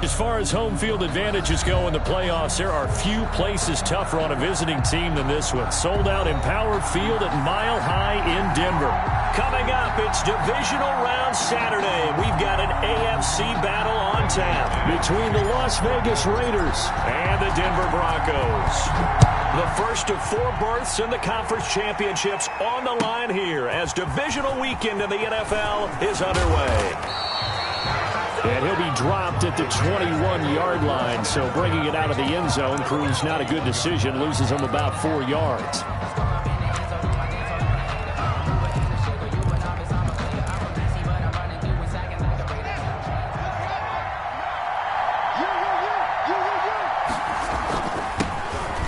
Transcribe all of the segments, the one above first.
As far as home field advantages go in the playoffs, there are few places tougher on a visiting team than this one. Sold out Empower Field at Mile High in Denver. Coming up, it's divisional round Saturday. We've got an AFC battle on tap between the Las Vegas Raiders and the Denver Broncos. The first of 4 berths in the conference championships on the line here as divisional weekend in the NFL is underway. And he'll be dropped at the 21-yard line, so bringing it out of the end zone proves not a good decision, loses him about 4 yards.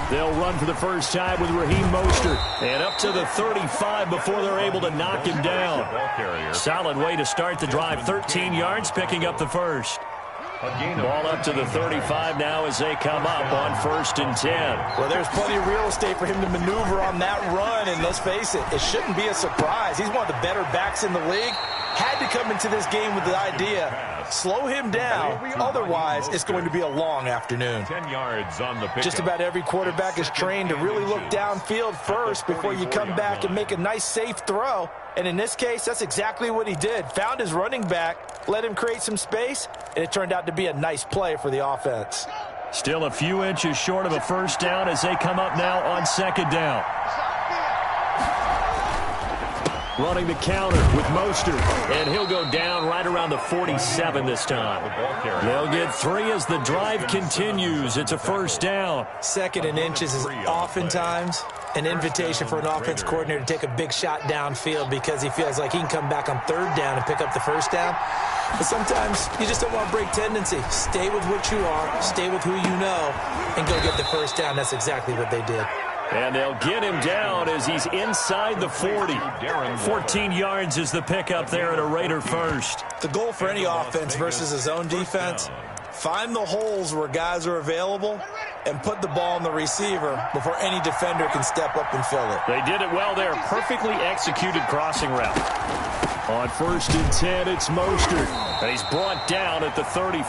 They'll run for the first time with Raheem Mostert. And up to the 35 before they're able to knock him down. Solid way to start the drive. 13 yards, picking up the first. Ball up to the 35 now as they come up on 1st and 10. Well, there's plenty of real estate for him to maneuver on that run. And let's face it, it shouldn't be a surprise. He's one of the better backs in the league. Had to come into this game with the idea, slow him down, otherwise it's going to be a long afternoon. 10 yards on the pickup. Just about every quarterback is trained to really look downfield first before you come back and make a nice, safe throw. And in this case, that's exactly what he did. Found his running back, let him create some space, and it turned out to be a nice play for the offense. Still a few inches short of a first down as they come up now on 2nd down. Running the counter with Mostert, and he'll go down right around the 47 this time. They'll get 3 as the drive continues. It's a first down. 2nd and inches is oftentimes an invitation for an offense coordinator to take a big shot downfield because he feels like he can come back on 3rd down and pick up the first down. But sometimes you just don't want to break tendency. Stay with what you are, stay with who you know, and go get the first down. That's exactly what they did. And they'll get him down as he's inside the 40. 14 yards is the pickup there at a Raider first. The goal for any offense versus his own defense, find the holes where guys are available and put the ball on the receiver before any defender can step up and fill it. They did it well there. Perfectly executed crossing route. On 1st and 10, it's Mostert. And he's brought down at the 34.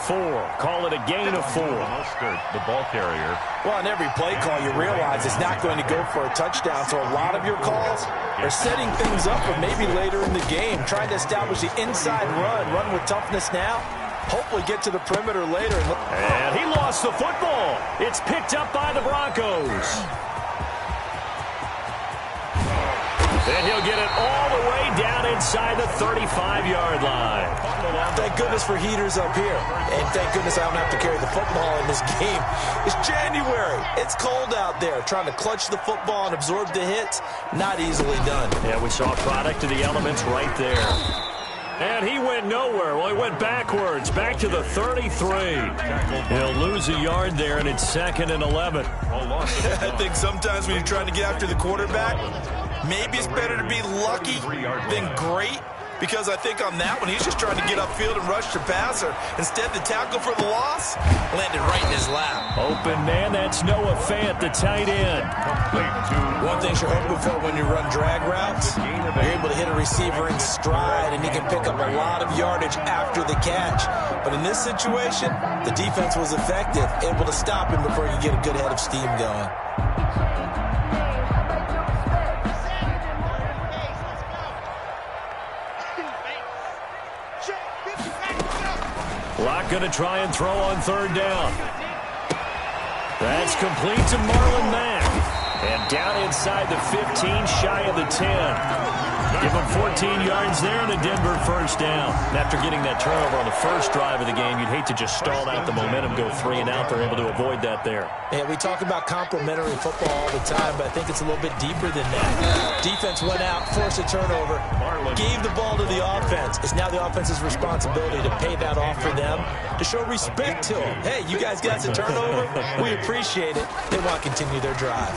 Call it a gain of 4. Mostert, the ball carrier. Well, on every play call, you realize it's not going to go for a touchdown. So a lot of your calls are setting things up for maybe later in the game, trying to establish the inside run with toughness now. Hopefully get to the perimeter later. And he lost the football. It's picked up by the Broncos. And he'll get it all the way down inside the 35-yard line. Thank goodness for heaters up here. And thank goodness I don't have to carry the football in this game. It's January. It's cold out there. Trying to clutch the football and absorb the hits, not easily done. Yeah, we saw a product of the elements right there. And he went nowhere. Well, he went backwards, back to the 33. He'll lose a yard there, and it's 2nd and 11. I think sometimes when you're trying to get after the quarterback, maybe it's better to be lucky than great. Because I think on that one, he's just trying to get upfield and rush the passer. Instead, the tackle for the loss landed right in his lap. Open man, that's Noah Fant, the tight end. One thing you're hoping for when you run drag routes, you're able to hit a receiver in stride, and he can pick up a lot of yardage after the catch. But in this situation, the defense was effective, able to stop him before you get a good head of steam going. Locke going to try and throw on 3rd down. That's complete to Marlon Mack. And down inside the 15, shy of the 10. Give him 14 yards there and a Denver first down. After getting that turnover on the first drive of the game, you'd hate to just stall out the momentum, go 3 and out. They're able to avoid that there. Yeah, we talk about complementary football all the time, but I think it's a little bit deeper than that. Defense went out, forced a turnover, gave the ball to the offense. It's now the offense's responsibility to pay that off for them, to show respect to them. Hey, you guys got the turnover? We appreciate it. They want to continue their drive.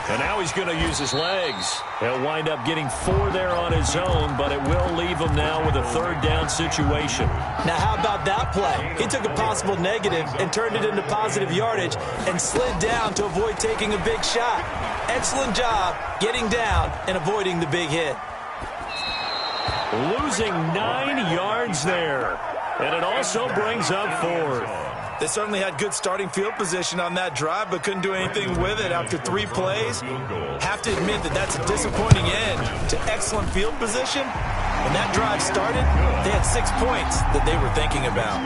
And now he's going to use his legs. He'll wind up getting 4 there on his own, but it will leave him now with a 3rd down situation. Now, how about that play? He took a possible negative and turned it into positive yardage and slid down to avoid taking a big shot. Excellent job getting down and avoiding the big hit. Losing 9 yards there. And it also brings up 4th. They certainly had good starting field position on that drive, but couldn't do anything with it after 3 plays. Have to admit that that's a disappointing end to excellent field position. When that drive started, they had 6 points that they were thinking about.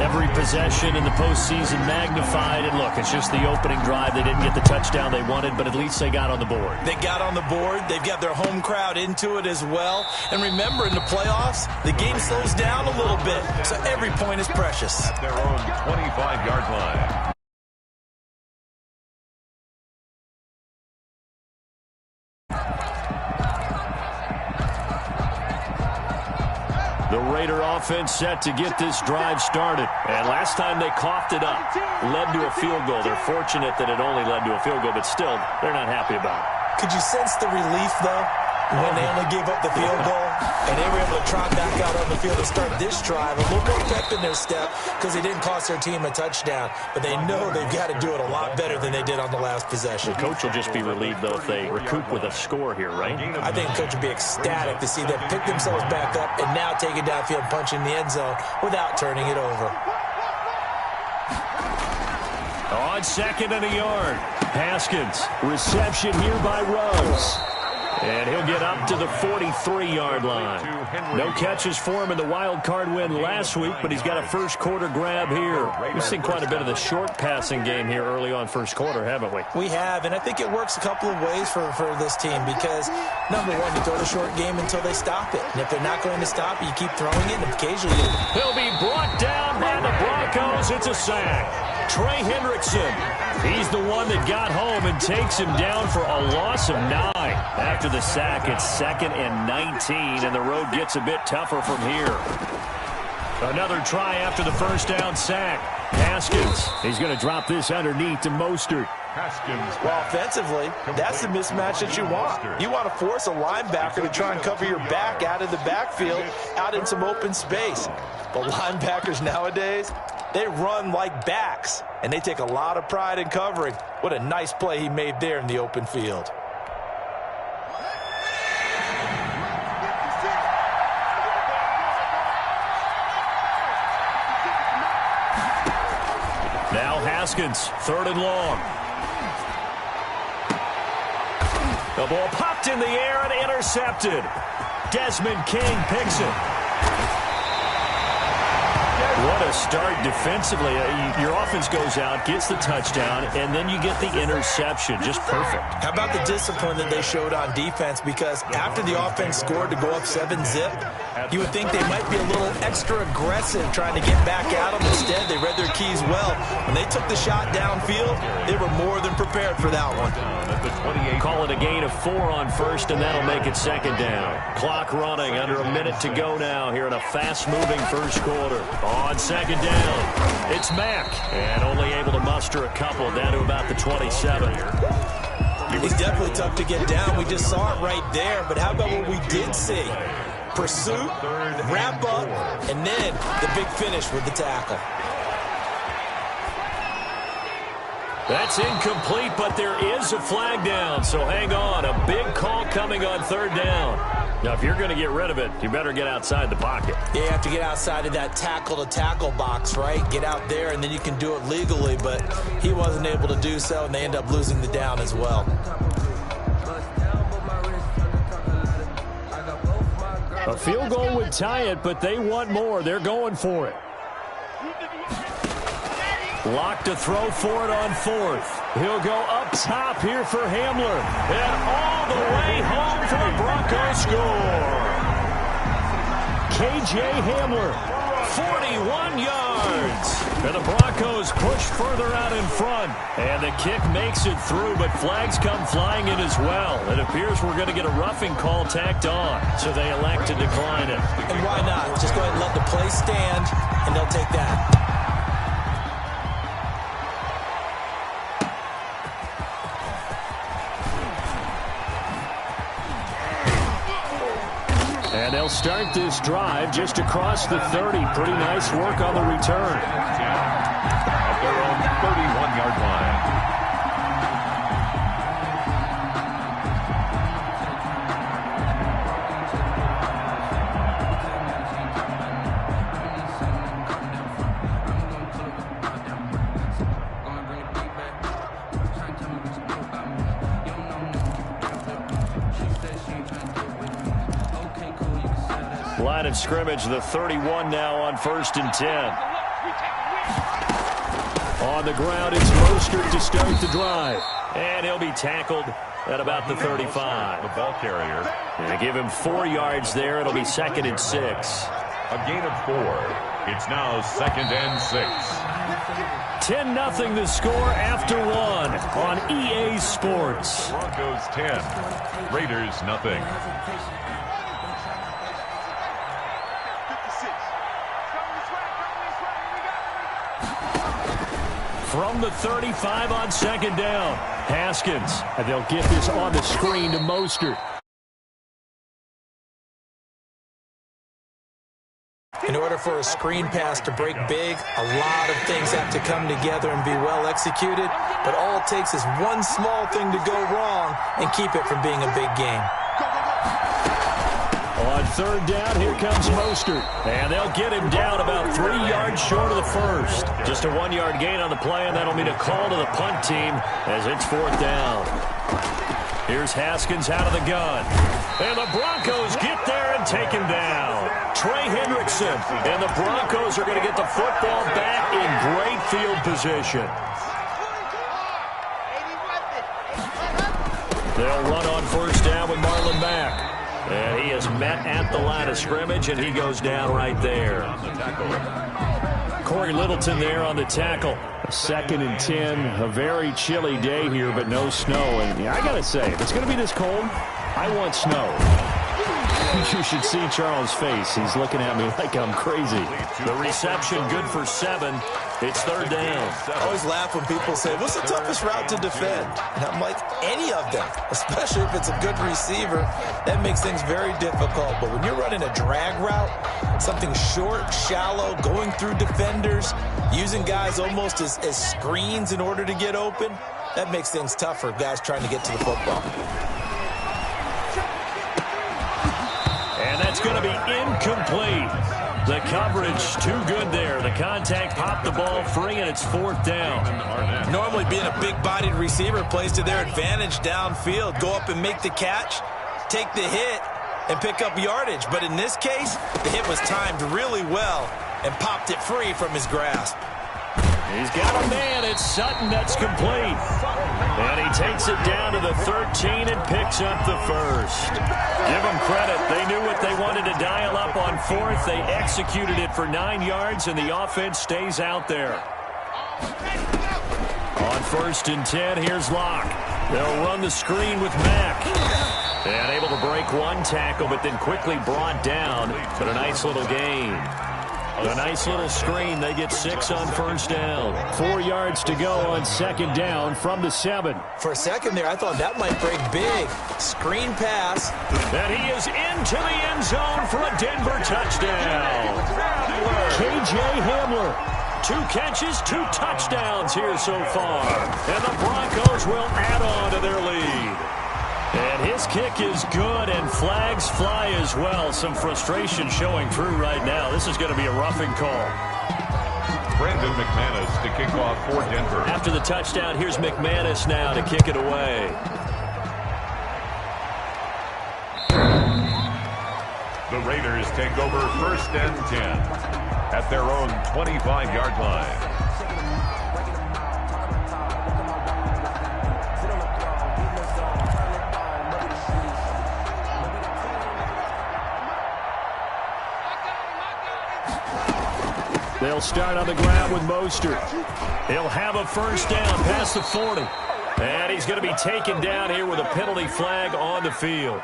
Every possession in the postseason magnified. And look, it's just the opening drive. They didn't get the touchdown they wanted, but at least they got on the board. They got on the board. They've got their home crowd into it as well. And remember, in the playoffs, the game slows down a little bit, so every point is precious. At their own 25-yard line. The Raider offense set to get this drive started. And last time they coughed it up, led to a field goal. They're fortunate that it only led to a field goal, but still, they're not happy about it. Could you sense the relief, though, when they only gave up the field goal? And they were able to trot back out on the field and start this drive. A little more pep in their step because they didn't cost their team a touchdown. But they know they've got to do it a lot better than they did on the last possession. The coach will just be relieved, though, if they recoup with a score here, right? I think the coach would be ecstatic to see them pick themselves back up and now take it downfield, punch in the end zone without turning it over. On 2nd and a yard. Haskins. Reception here by Rose. And he'll get up to the 43-yard line. No catches for him in the wild card win last week, but he's got a first-quarter grab here. We've seen quite a bit of the short passing game here early on first quarter, haven't we? We have, and I think it works a couple of ways for this team because, number one, you throw the short game until they stop it. And if they're not going to stop it, you keep throwing it, and occasionally he'll be brought down by the Broncos. It's a sack. Trey Hendrickson, he's the one that got home and takes him down for a loss of 9. After the sack, it's 2nd and 19, and the road gets a bit tougher from here. Another try after the first down sack. Haskins, he's going to drop this underneath to Mostert. Well, offensively, that's the mismatch that you want. You want to force a linebacker to try and cover your back out of the backfield, out in some open space. But linebackers nowadays, they run like backs, and they take a lot of pride in covering. What a nice play he made there in the open field. Now Haskins, 3rd and long. The ball popped in the air and intercepted. Desmond King picks it. What a start defensively. Your offense goes out, gets the touchdown, and then you get the interception. Just perfect. How about the discipline that they showed on defense? Because after the offense scored to go up 7-zip, you would think they might be a little extra aggressive trying to get back at them. Instead, they read their keys well. When they took the shot downfield, they were more than prepared for that one. Call it a gain of 4 on first, and that'll make it 2nd down. Clock running, under a minute to go now here in a fast-moving first quarter. On 2nd down, it's Mack, and only able to muster a couple down to about the 27. He's definitely tough to get down. We just saw it right there, but how about what we did see? Pursuit, wrap up, and then the big finish with the tackle. That's incomplete, but there is a flag down, so hang on. A big call coming on 3rd down. Now, if you're going to get rid of it, you better get outside the pocket. Yeah, you have to get outside of that tackle-to-tackle box, right? Get out there, and then you can do it legally, but he wasn't able to do so, and they end up losing the down as well. A field goal would tie it, but they want more. They're going for it. Lock to throw for it on 4th. He'll go up top here for Hamler. And all the way home for the Broncos score. K.J. Hamler, 41 yards. And the Broncos push further out in front. And the kick makes it through, but flags come flying in as well. It appears we're going to get a roughing call tacked on, so they elect to decline it. And why not? Just go ahead and let the play stand, and they'll take that. And they'll start this drive just across the 30. Pretty nice work on the return. At their own 31-yard line. Line of scrimmage, the 31 now on 1st and 10. On the ground, it's Mostert to start the drive. And he'll be tackled at about the 35. The ball carrier. And give him 4 yards there. It'll be 2nd and 6. A gain of 4. It's now 2nd and 6. 10-0 the score after 1 on EA Sports. Broncos 10. Raiders nothing. From the 35 on 2nd down. Haskins. And they'll get this on the screen to Mostert. In order for a screen pass to break big, a lot of things have to come together and be well executed. But all it takes is one small thing to go wrong and keep it from being a big game. On 3rd down, here comes Mostert. And they'll get him down about 3 yards short of the first. Just a 1-yard gain on the play, and that'll mean a call to the punt team as it's 4th down. Here's Haskins out of the gun. And the Broncos get there and take him down. Trey Hendrickson. And the Broncos are going to get the football back in great field position. They'll run on 1st down with Marlon Mack. And he is met at the line of scrimmage, and he goes down right there. Corey Littleton there on the tackle. 2nd and 10, a very chilly day here, but no snow. And yeah, I got to say, if it's going to be this cold, I want snow. You should see Charles' face. He's looking at me like I'm crazy. The reception good for 7. It's 3rd down. I always laugh when people say, what's the toughest route to defend? And I'm like, any of them, especially if it's a good receiver. That makes things very difficult. But when you're running a drag route, something short, shallow, going through defenders, using guys almost as screens in order to get open, that makes things tough for guys trying to get to the football. And that's going to be incomplete. The coverage too good there. The contact popped the ball free, and it's 4th down. Normally being a big-bodied receiver plays to their advantage downfield. Go up and make the catch, take the hit, and pick up yardage. But in this case, the hit was timed really well and popped it free from his grasp. He's got a man. It's Sutton. That's complete. And he takes it down to the 13 and picks up the first. Give them credit. They knew what they wanted to dial up on 4th. They executed it for 9 yards, and the offense stays out there. On 1st and 10, here's Locke. They'll run the screen with Mack. And able to break 1 tackle, but then quickly brought down. But a nice little gain. A nice little screen. They get 6 on 1st down. 4 yards to go on 2nd down from the 7. For a second there, I thought that might break big. Screen pass. And he is into the end zone for a Denver touchdown. K.J. Hamler. 2 catches, 2 touchdowns here so far. And the Broncos will add on to their lead. And his kick is good, and flags fly as well. Some frustration showing through right now. This is going to be a roughing call. Brandon McManus to kick off for Denver. After the touchdown, here's McManus now to kick it away. The Raiders take over 1st and 10 at their own 25-yard line. They'll start on the ground with Mostert. He'll have a 1st down past the 40. And he's going to be taken down here with a penalty flag on the field.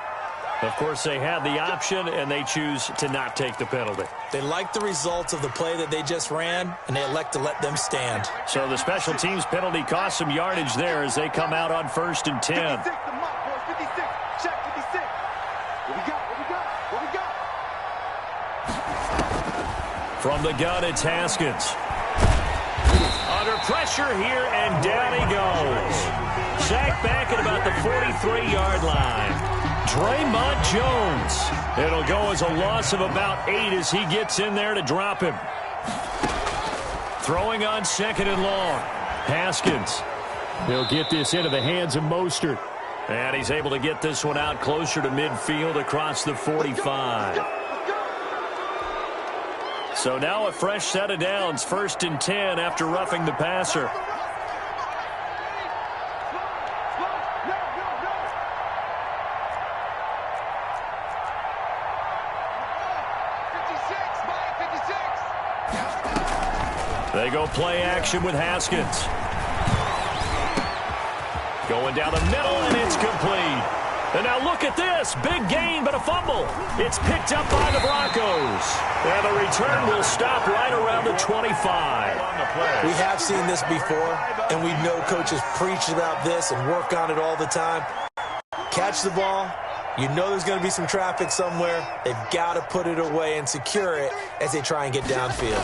Of course, they had the option, and they choose to not take the penalty. They like the results of the play that they just ran, and they elect to let them stand. So the special teams penalty cost some yardage there as they come out on 1st and 10. From the gun, it's Haskins. Under pressure here, and down he goes. Sacked back at about the 43-yard line. Draymond Jones. It'll go as a loss of about 8 as he gets in there to drop him. Throwing on 2nd and long. Haskins. He'll get this into the hands of Mostert. And he's able to get this one out closer to midfield across the 45. So now a fresh set of downs, 1st and 10 after roughing the passer. They go play action with Haskins. Going down the middle, and it's complete. And now look at this. Big gain, but a fumble. It's picked up by the Broncos. And the return will stop right around the 25. We have seen this before, and we know coaches preach about this and work on it all the time. Catch the ball. You know there's going to be some traffic somewhere. They've got to put it away and secure it as they try and get downfield.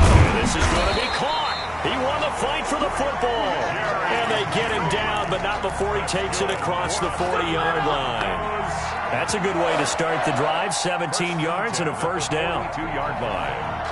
And this is going to be caught. He won the fight for the football. And they get him down, but not before he takes it across the 40-yard line. That's a good way to start the drive. 17 yards and a first down. 2-yard line.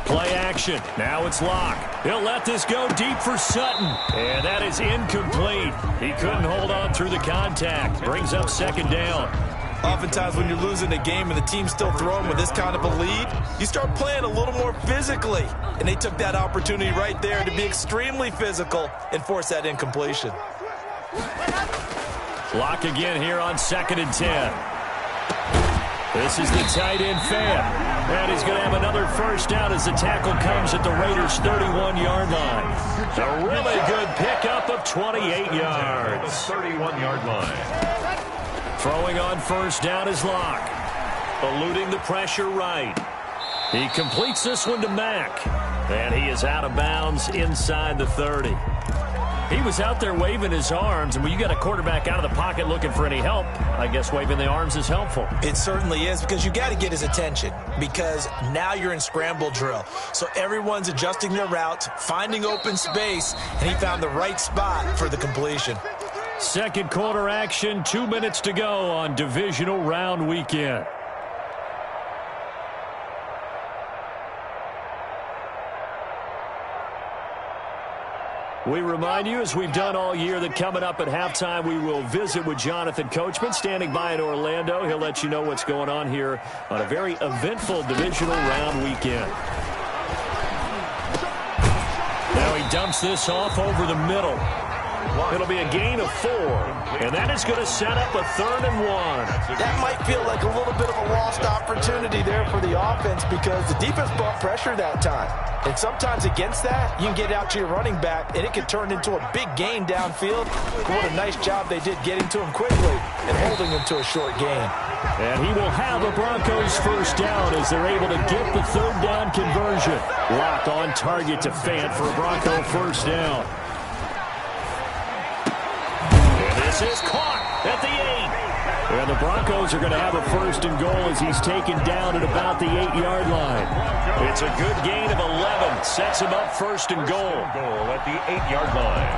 Play action. Now it's Locke. He'll let this go deep for Sutton. And that is incomplete. He couldn't hold on through the contact. Brings up 2nd down. Oftentimes when you're losing a game and the team's still throwing with this kind of a lead, you start playing a little more physically. And they took that opportunity right there to be extremely physical and force that incompletion. Locke again here on 2nd and 10. This is the tight end fan. And he's going to have another first down as the tackle comes at the Raiders' 31-yard line. A really good pickup of 28 yards. 31-yard line. Throwing on first down is Locke. Eluding the pressure right. He completes this one to Mack. And he is out of bounds inside the 30. He was out there waving his arms, and when you got a quarterback out of the pocket looking for any help, I guess waving the arms is helpful. It certainly is, because you got to get his attention, because now you're in scramble drill. So everyone's adjusting their routes, finding open space, and he found the right spot for the completion. Second quarter action, 2 minutes to go on divisional round weekend. We remind you, as we've done all year, that coming up at halftime, we will visit with Jonathan Coachman, standing by in Orlando. He'll let you know what's going on here on a very eventful divisional round weekend. Now he dumps this off over the middle. It'll be a gain of 4, and that is going to set up a 3rd and 1. That might feel like a little bit of a lost opportunity there for the offense, because the defense brought pressure that time. And sometimes against that, you can get out to your running back, and it can turn into a big gain downfield. But what a nice job they did getting to him quickly and holding him to a short gain. And he will have a Broncos first down as they're able to get the 3rd down conversion. Lock on target to Fant for a Bronco first down. This is caught at the 8. And the Broncos are going to have a 1st and goal as he's taken down at about the 8-yard line. It's a good gain of 11. Sets him up 1st and goal. Goal at the 8-yard line.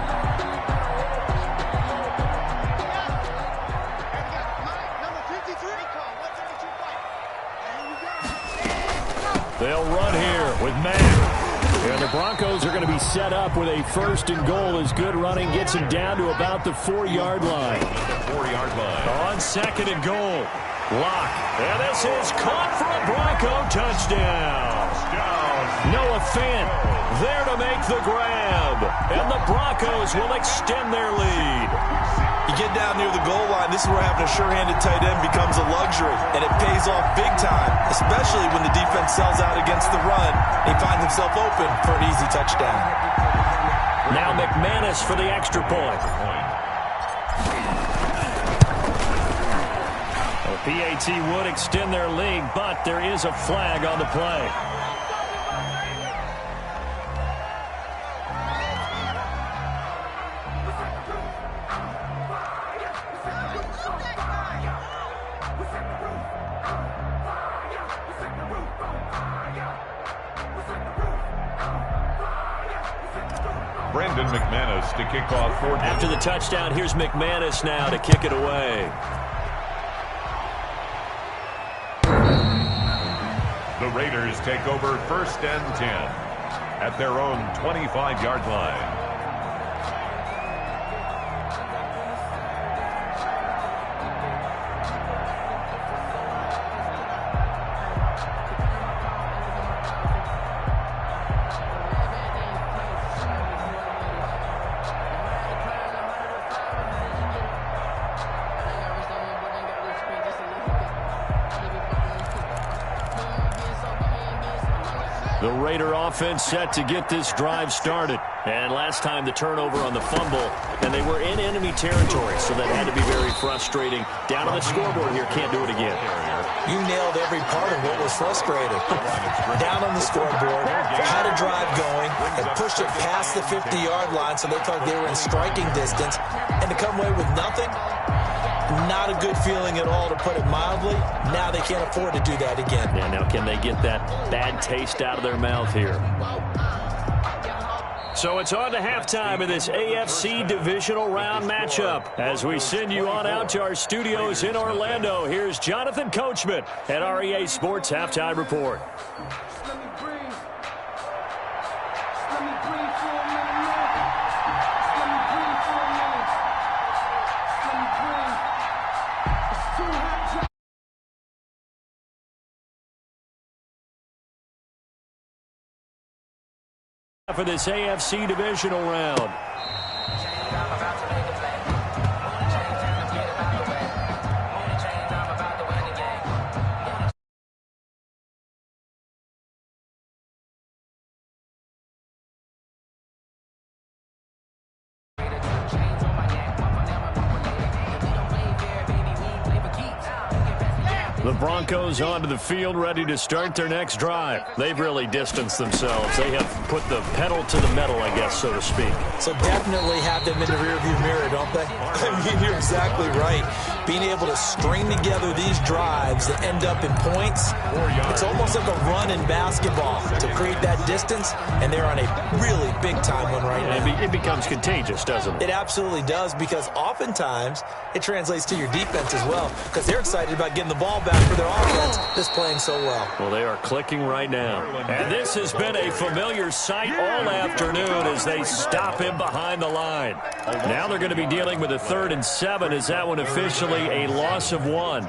They'll run here with Mack. And the Broncos are going to be set up with a 1st and goal as good running gets him down to about the 4-yard line. 4-yard line. On 2nd and goal, Locke. And this is caught for a Bronco touchdown. Noah Fant there to make the grab. And the Broncos will extend their lead. You get down near the goal line, this is where having a sure-handed tight end becomes a luxury, and it pays off big time, especially when the defense sells out against the run. He finds himself open for an easy touchdown. Now McManus for the extra point. The PAT would extend their lead, but there is a flag on the play. Brandon McManus to kick off for Denver. After the touchdown, here's McManus now to kick it away. The Raiders take over 1st and 10 at their own 25-yard line. The Raider offense set to get this drive started. And last time the turnover on the fumble, and they were in enemy territory, so that had to be very frustrating. Down on the scoreboard here, can't do it again. You nailed every part of what was frustrating. Down on the scoreboard, had a drive going, and pushed it past the 50-yard line so they thought they were in striking distance, and to come away with nothing, not a good feeling at all, to put it mildly. Now they can't afford to do that again. Yeah, now can they get that bad taste out of their mouth here? So it's on to halftime of this AFC divisional round matchup. As we send you on out to our studios in Orlando, here's Jonathan Coachman at REA Sports Halftime Report. For this AFC divisional round. The Broncos onto the field, ready to start their next drive. They've really distanced themselves. They have put the pedal to the metal, I guess, so to speak. So definitely have them in the rearview mirror, don't they? I mean, you're exactly right. Being able to string together these drives that end up in points, it's almost like a run in basketball to create that distance, and they're on a really big-time one right now. It becomes contagious, doesn't it? It absolutely does, because oftentimes it translates to your defense as well, because they're excited about getting the ball back for their offense that's playing so well. Well, they are clicking right now. And this has been a familiar sight all afternoon as they stop him behind the line. Now they're going to be dealing with a 3rd and 7 as that one officially a loss of 1.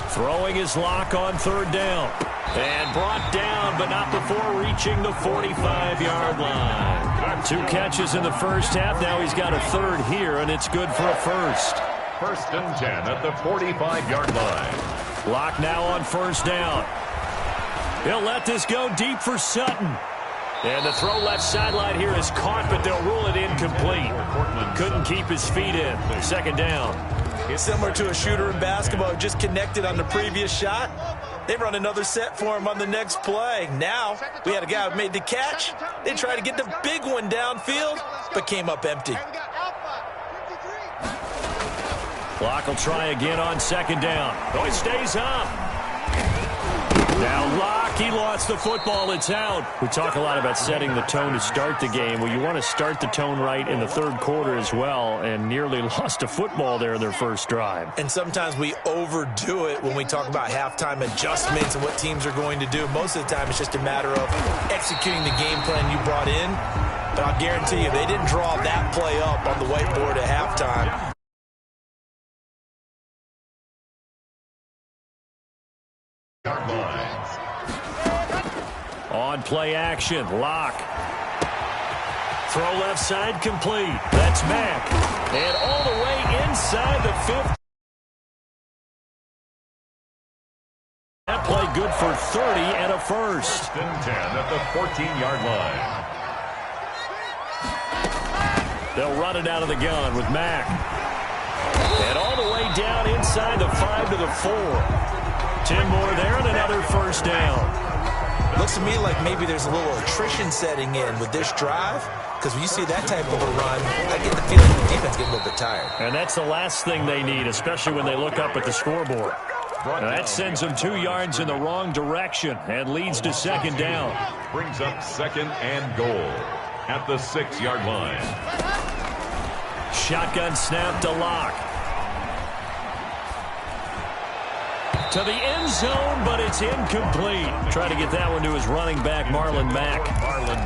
Throwing his lock on 3rd down. And brought down, but not before reaching the 45-yard line. 2 catches in the first half. Now he's got a 3rd here, and it's good for a 1st. 1st and 10 at the 45-yard line. Lock now on 1st down. He'll let this go deep for Sutton. And the throw left sideline here is caught, but they'll rule it incomplete. Couldn't keep his feet in. 2nd down. It's similar to a shooter in basketball who just connected on the previous shot. They run another set for him on the next play. Now, we had a guy who made the catch. They tried to get the big one downfield, but came up empty. Clock will try again on 2nd down. Oh, he stays up. Now Locke, he lost the football. It's out. We talk a lot about setting the tone to start the game. Well, you want to start the tone right in the 3rd quarter as well, and nearly lost a football there in their first drive. And sometimes we overdo it when we talk about halftime adjustments and what teams are going to do. Most of the time, it's just a matter of executing the game plan you brought in. But I'll guarantee you, they didn't draw that play up on the whiteboard at halftime. On play action, Locke. Throw left side complete. That's Mack. And all the way inside the 50. That play good for 30 and a 1st. 1st and 10 at the 14-yard line. They'll run it out of the gun with Mack. And all the way down inside the 5 to the 4. 10 more there and another 1st down. Looks to me like maybe there's a little attrition setting in with this drive, because when you see that type of a run, I get the feeling the defense getting a little bit tired. And that's the last thing they need, especially when they look up at the scoreboard. Now that sends them 2 yards in the wrong direction and leads to 2nd down. brings up 2nd and goal at the 6-yard line. Shotgun snap to Locke. To the end zone, but it's incomplete. Try to get that one to his running back, Marlon Mack.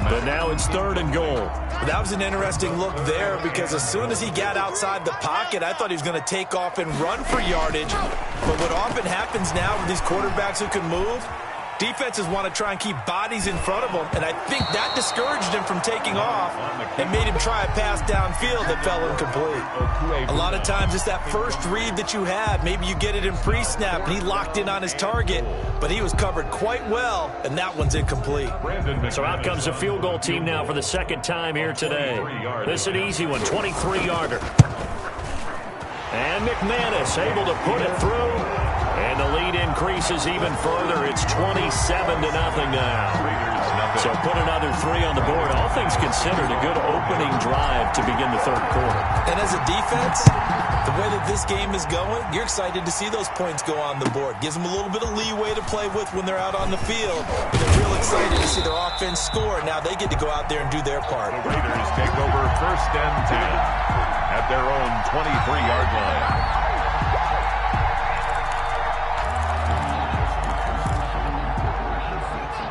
But now it's 3rd and goal. That was an interesting look there because as soon as he got outside the pocket, I thought he was going to take off and run for yardage. But what often happens now with these quarterbacks who can move, defenses want to try and keep bodies in front of them, and I think that discouraged him from taking off and made him try a pass downfield that fell incomplete. A lot of times it's that first read that you have. Maybe you get it in pre-snap, and he locked in on his target, but he was covered quite well, and that one's incomplete. So out comes the field goal team now for the 2nd time here today. This is an easy one, 23-yarder. And McManus able to put it through. And the lead increases even further. It's 27-0 now. So put another 3 on the board. All things considered, a good opening drive to begin the 3rd quarter. And as a defense, the way that this game is going, you're excited to see those points go on the board. Gives them a little bit of leeway to play with when they're out on the field. And they're real excited to see their offense score. Now they get to go out there and do their part. The Raiders take over 1st and 10 at their own 23-yard line.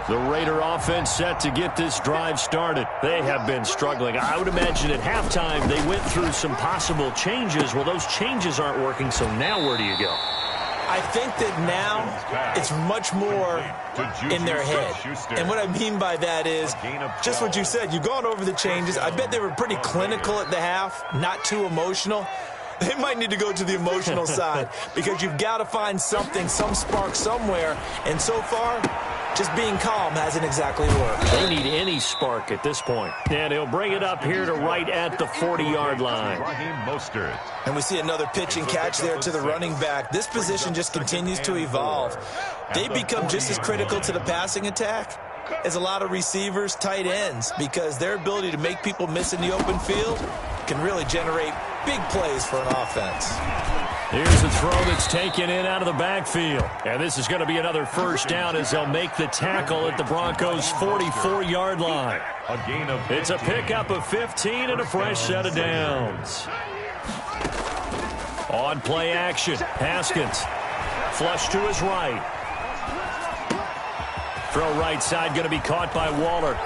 The Raider offense set to get this drive started. They have been struggling. I would imagine at halftime they went through some possible changes. Well, those changes aren't working, so now where do you go? I think that now it's much more in their head. And what I mean by that is just what you said. You've gone over the changes. I bet they were pretty clinical at the half, not too emotional. They might need to go to the emotional side because you've got to find something, some spark somewhere. And so far, just being calm hasn't exactly worked. They need any spark at this point. And he'll bring it up here to right at the 40-yard line. And we see another pitch and catch there to the running back. This position just continues to evolve. They become just as critical to the passing attack as a lot of receivers, tight ends, because their ability to make people miss in the open field can really generate big plays for an offense. Here's a throw that's taken in out of the backfield. And this is going to be another 1st down as they'll make the tackle at the Broncos' 44-yard line. It's a pickup of 15 and a fresh set of downs. On play action, Haskins. Flush to his right. Throw right side going to be caught by Waller.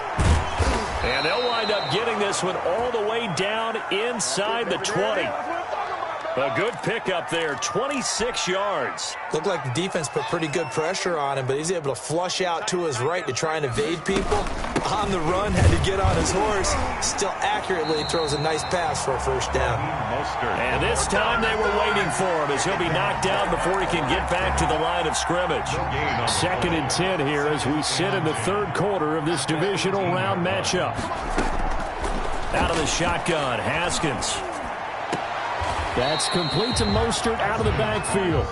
And they'll wind up getting this one all the way down inside the 20. A good pickup there, 26 yards. Looked like the defense put pretty good pressure on him, but he's able to flush out to his right to try and evade people. On the run, had to get on his horse. Still accurately throws a nice pass for a 1st down. And this time they were waiting for him as he'll be knocked down before he can get back to the line of scrimmage. 2nd and 10 here as we sit in the 3rd quarter of this divisional round matchup. Out of the shotgun, Haskins. That's complete to Mostert out of the backfield.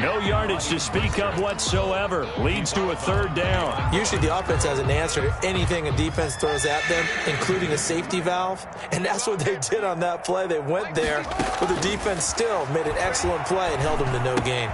No yardage to speak of whatsoever. Leads to a 3rd down. Usually the offense has an answer to anything a defense throws at them, including a safety valve. And that's what they did on that play. They went there, but the defense still made an excellent play and held them to no gain.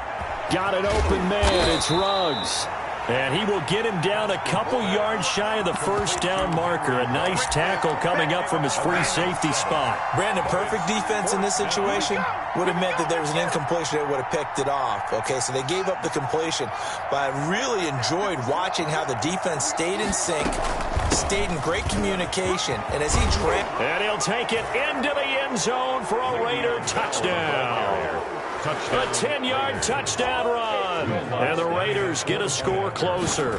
Got an open man. It's Ruggs. And he will get him down a couple yards shy of the 1st down marker. A nice tackle coming up from his free safety spot. Brandon, perfect defense in this situation would have meant that there was an incompletion that would have picked it off. Okay, so they gave up the completion. But I really enjoyed watching how the defense stayed in sync, stayed in great communication. And as he and he'll take it into the end zone for a Raider touchdown. A 10-yard touchdown run. And the Raiders get a score closer.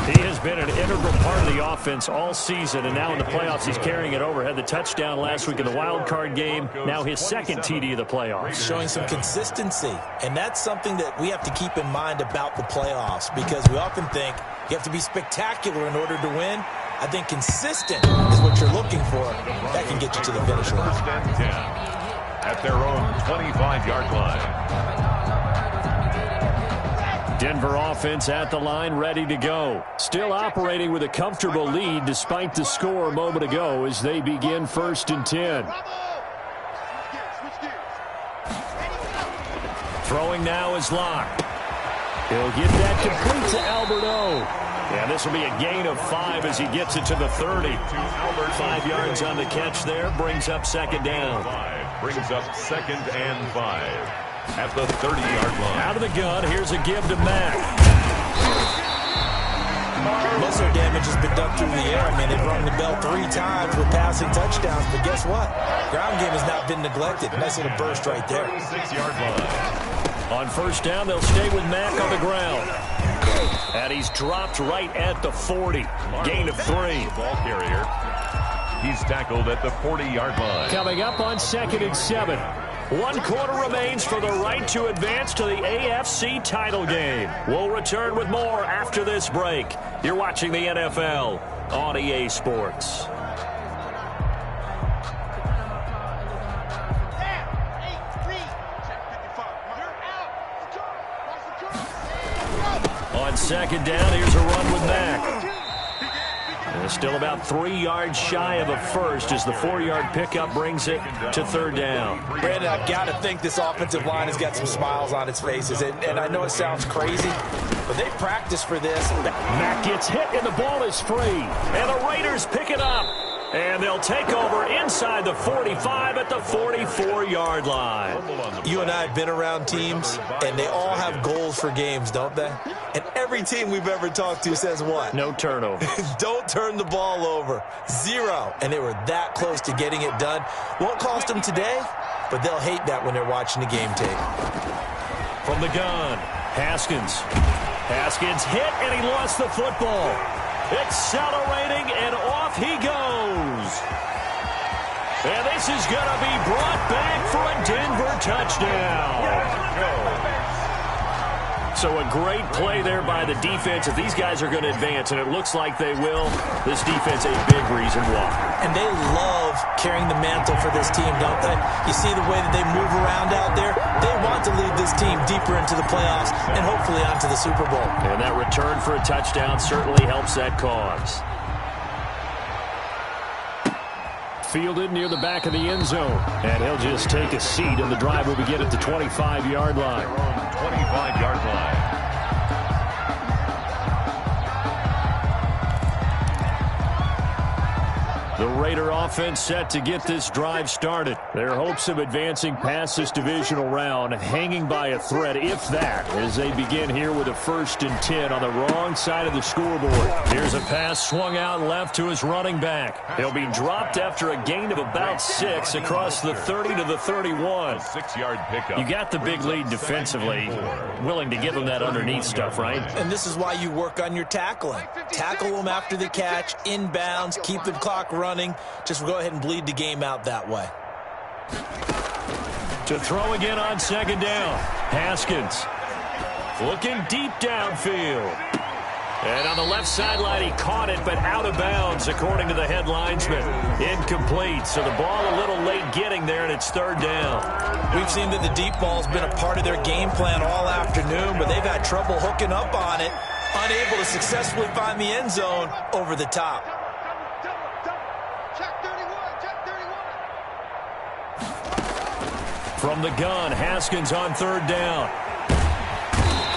He has been an integral part of the offense all season, and now in the playoffs he's carrying it over. Had the touchdown last week in the wild card game. Now his 2nd TD of the playoffs. Showing some consistency, and that's something that we have to keep in mind about the playoffs, because we often think you have to be spectacular in order to win. I think consistent is what you're looking for. That can get you to the finish line. 1st and 10 at their own 25-yard line. Denver offense at the line, ready to go. Still operating with a comfortable lead despite the score a moment ago as they begin 1st and 10. Throwing now is Locke. He'll get that complete to Alberto. And this will be a gain of 5 as he gets it to the 30. 5 yards on the catch there. Brings up second down. Brings up 2nd and 5 at the 30-yard line. Out of the gun, here's a give to Mack. Most of their damage has been done through the air. I mean, they've rung the bell 3 times with passing touchdowns, but guess what? Ground game has not been neglected. Nice little burst right there. 6-yard line. On first down, they'll stay with Mack on the ground. And he's dropped right at the 40. Gain of 3. Ball carrier. He's tackled at the 40-yard line. Coming up on 2nd and 7. 1 quarter remains for the right to advance to the AFC title game. We'll return with more after this break. You're watching the NFL on EA Sports. On 2nd down, here's a run with Mack. And still about 3 yards shy of a first as the 4-yard pickup brings it to 3rd down. Brandon, I've got to think this offensive line has got some smiles on its faces. And I know it sounds crazy, but they practiced for this. Mack gets hit and the ball is free. And the Raiders pick it up. And they'll take over inside the 45 at the 44-yard line. You and I have been around teams, and they all have goals for games, don't they? And every team we've ever talked to says what? No turnover. Don't turn the ball over. 0. And they were that close to getting it done. Won't cost them today, but they'll hate that when they're watching the game tape. From the gun, Haskins. Haskins hit, and he lost the football. Accelerating, and off he goes. And this is going to be brought back for a Denver touchdown. So a great play there by the defense. If these guys are going to advance, and it looks like they will, this defense a big reason why. And they love carrying the mantle for this team, don't they? You see the way that they move around out there? They want to lead this team deeper into the playoffs and hopefully onto the Super Bowl. And that return for a touchdown certainly helps that cause. Fielded near the back of the end zone. And he'll just take a seat, and the drive will begin at the 25-yard line. 25-yard line. The Raider offense set to get this drive started. Their hopes of advancing past this divisional round hanging by a thread, if that, as they begin here with a 1st and 10 on the wrong side of the scoreboard. Here's a pass swung out left to his running back. He'll be dropped after a gain of about 6 across the 30 to the 31. 6-yard pickup. You got the big lead defensively, willing to give them that underneath stuff, right? And this is why you work on your tackling. Tackle them after the catch, inbounds, keep the clock running. Just go ahead and bleed the game out that way. To throw again on 2nd down. Haskins looking deep downfield. And on the left sideline, he caught it, but out of bounds, according to the head linesman. Incomplete, so the ball a little late getting there, and it's 3rd down. We've seen that the deep ball's been a part of their game plan all afternoon, but they've had trouble hooking up on it, unable to successfully find the end zone over the top. From the gun, Haskins on 3rd down.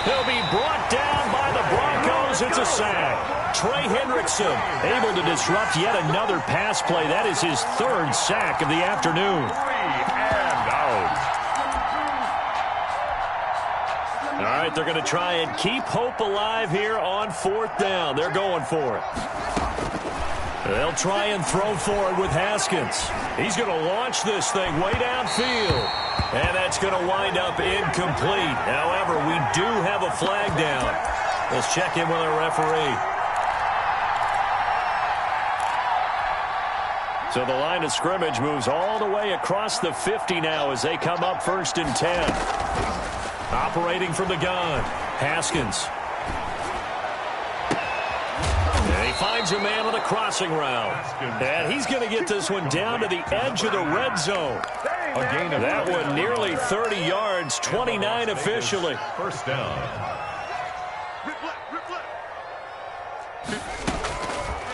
He'll be brought down by the Broncos. It's a sack. Trey Hendrickson able to disrupt yet another pass play. That is his 3rd sack of the afternoon. 3 and out. All right, they're going to try and keep hope alive here on 4th down. They're going for it. They'll try and throw forward with Haskins. He's going to launch this thing way downfield. And that's going to wind up incomplete. However, we do have a flag down. Let's check in with our referee. So the line of scrimmage moves all the way across the 50 now as they come up 1st and 10. Operating from the gun, Haskins. And he finds a man on the crossing route. And he's going to get this one down to the edge of the red zone. That one nearly 30 yards, 29 officially. 1st down.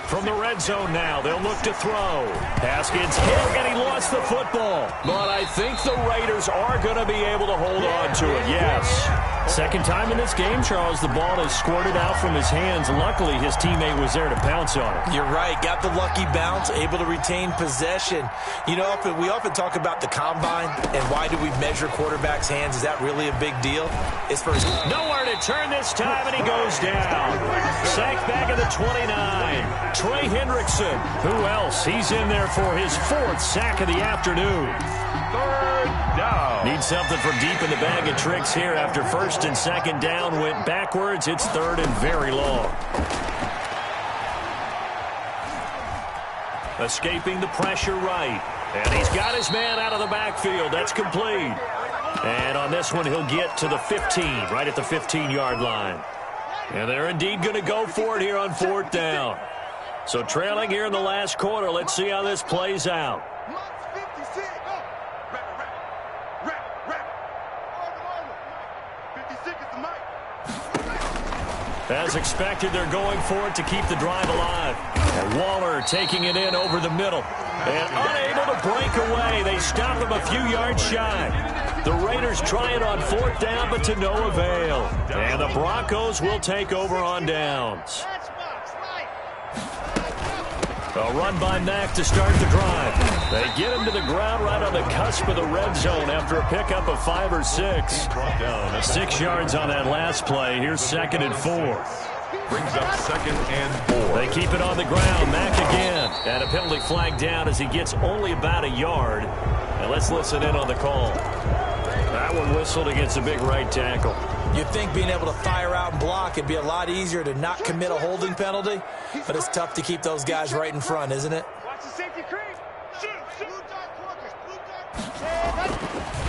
From the red zone now, they'll look to throw. Haskins hit, and he lost the football. But I think the Raiders are going to be able to hold on to it, yes. Second time in this game, Charles, the ball is squirted out from his hands. Luckily, his teammate was there to pounce on it. You're right. Got the lucky bounce, able to retain possession. You know, we often talk about the combine and why do we measure quarterbacks' hands. Is that really a big deal? It's for nowhere to turn this time, and he goes down. Sacked back at the 29. Trey Hendrickson. Who else? He's in there for his 4th sack of the afternoon. Third down. Need something from deep in the bag of tricks here. After first and second down went backwards, it's third and very long. Escaping the pressure right. And he's got his man out of the backfield. That's complete. And on this one, he'll get to the 15, right at the 15-yard line. And they're indeed going to go for it here on 4th down. So trailing here in the last quarter. Let's see how this plays out. As expected, they're going for it to keep the drive alive. And Waller taking it in over the middle. And unable to break away. They stop him a few yards shy. The Raiders try it on 4th down, but to no avail. And the Broncos will take over on downs. A run by Mack to start the drive. They get him to the ground right on the cusp of the red zone after a pickup of 5 or 6. 6 yards on that last play. Here's 2nd and 4. Brings up 2nd and 4. They keep it on the ground. Mack again. And a penalty flag down as he gets only about a yard. And let's listen in on the call. That one whistled against a big right tackle. You'd think being able to fire out and block it'd be a lot easier to not commit a holding penalty, but it's tough to keep those guys right in front, isn't it?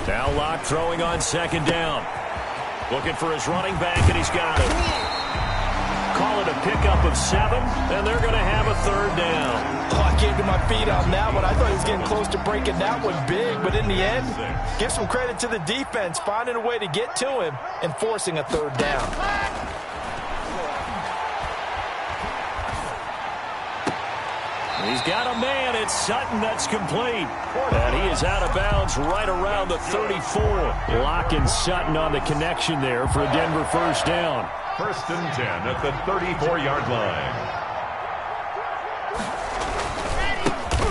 Now Locke throwing on 2nd down. Looking for his running back, and he's got it. Call it a pickup of 7, and they're going to have a 3rd down. Oh, I came to my feet on that one. I thought he was getting close to breaking that one big, but in the end, give some credit to the defense, finding a way to get to him and forcing a 3rd down. He's got a man. It's Sutton that's complete. And he is out of bounds right around the 34. Locke and Sutton on the connection there for a Denver 1st down. 1st and 10 at the 34-yard line.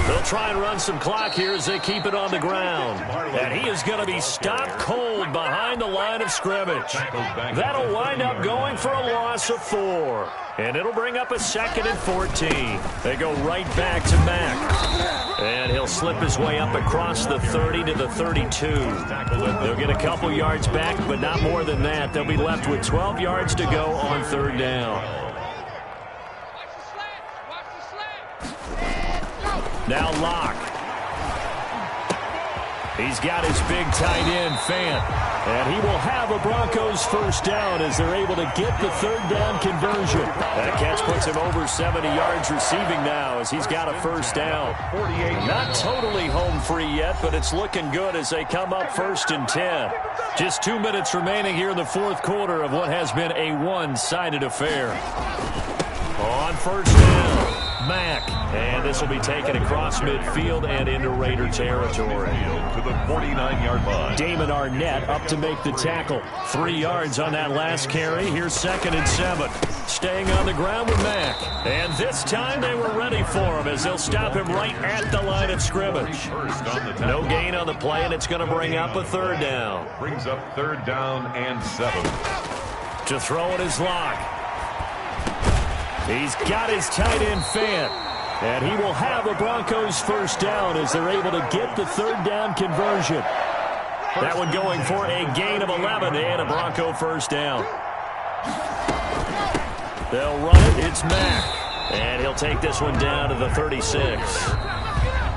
They'll try and run some clock here as they keep it on the ground. And he is going to be stopped cold behind the line of scrimmage. That'll wind up going for a loss of 4. And it'll bring up a 2nd and 14. They go right back to Mack. And he'll slip his way up across the 30 to the 32. They'll get a couple yards back, but not more than that. They'll be left with 12 yards to go on 3rd down. Now Locke. He's got his big tight end, Fant. And he will have a Broncos 1st down as they're able to get the 3rd down conversion. That catch puts him over 70 yards receiving now as he's got a 1st down. Not totally home free yet, but it's looking good as they come up 1st and 10. Just 2 minutes remaining here in the 4th quarter of what has been a one-sided affair. On 1st down, Mack. And this will be taken across midfield and into Raider territory. To the 49-yard line. Damon Arnett up to make the tackle. 3 yards on that last carry. Here's 2nd and 7. Staying on the ground with Mack. And this time they were ready for him as they'll stop him right at the line of scrimmage. No gain on the play, and it's going to bring up a 3rd down. Brings up 3rd down and 7. To throw it is Locke. He's got his tight end Fant. And he will have a Broncos 1st down as they're able to get the 3rd down conversion. That one going for a gain of 11 and a Bronco 1st down. They'll run it. It's Mack. And he'll take this one down to the 36.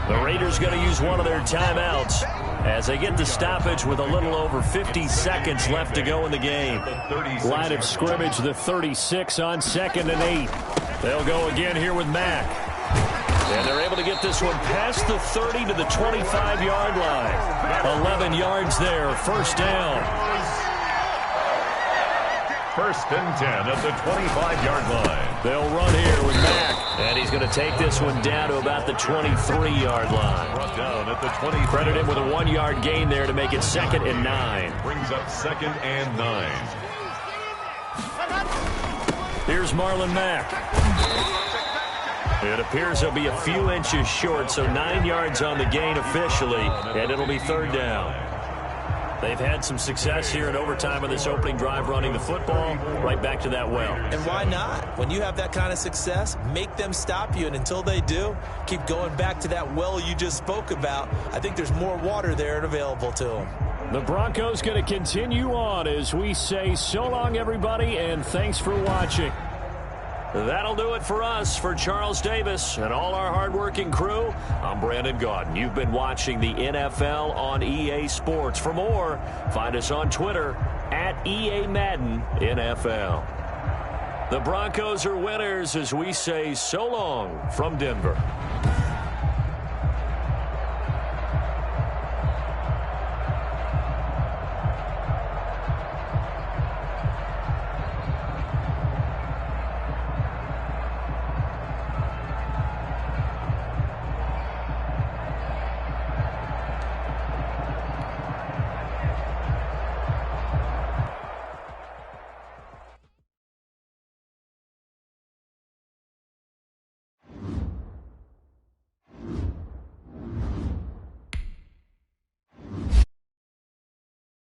The Raiders going to use one of their timeouts as they get the stoppage with a little over 50 seconds left to go in the game. Line of scrimmage, the 36 on 2nd and 8. They'll go again here with Mack. And they're able to get this one past the 30 to the 25-yard line. 11 yards there, 1st down. First and 10 at the 25-yard line. They'll run here with Mack. And he's going to take this one down to about the 23-yard line. Brought down at the 20. Credit him with a 1-yard gain there to make it 2nd and 9. Brings up 2nd and 9. Here's Marlon Mack. It appears he'll be a few inches short, so 9 yards on the gain officially, and it'll be 3rd down. They've had some success here in overtime on this opening drive running the football right back to that well. And why not? When you have that kind of success, make them stop you, and until they do, keep going back to that well you just spoke about. I think there's more water there and available to them. The Broncos going to continue on as we say so long, everybody, and thanks for watching. That'll do it for us. For Charles Davis and all our hardworking crew, I'm Brandon Gaudin. You've been watching the NFL on EA Sports. For more, find us on Twitter at EA Madden NFL. The Broncos are winners as we say so long from Denver.